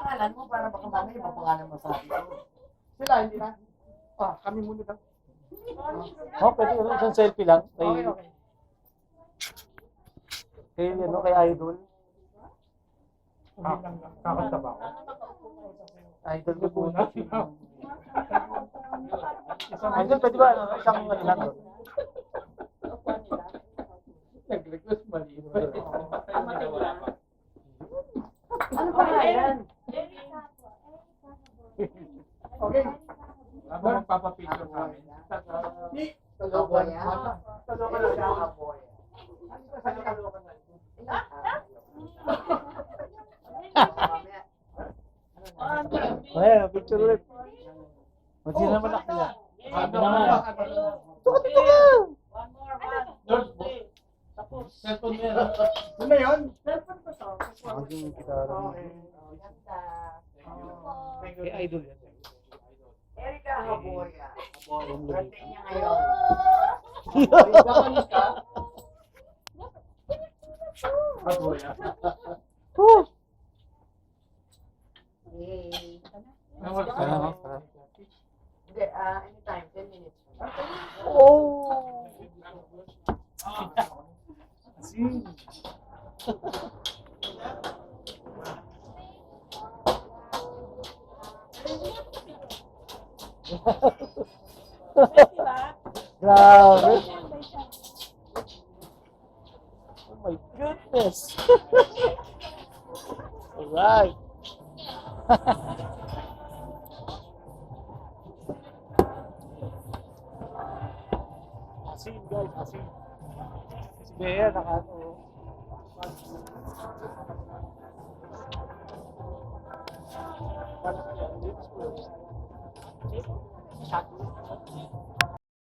pangalan mo para baka mamaya ibang pangalan mo sa akin. Sila, hindi na. Kami muna daw. Oh, pwede isang selfie lang. Okay, okay. Kay Idol. Kakanta ba ako? Idol ko po na. Idol, pwede ba? Isang ano lang doon. Nag-request mali. Ano pangalan? Okay. Ako magpapapicture kami. Aboya? Taloka lang siya. Aboya. Ayan, picture ulit. Hindi naman ako niya. Sabi naman. Dito ka! Cellphone mo yan. Ano na yun? Maging kita rin. Kay Idol yan. Erika Aboya. Birthday niya ngayon. Bakalis ka? Aboya. Yay. Hindi, anytime, 10 minutes. Oh! Asin. Grabe. Oh my goodness. Alright. Asin guys, asin. Si Bea nakaano. Shot.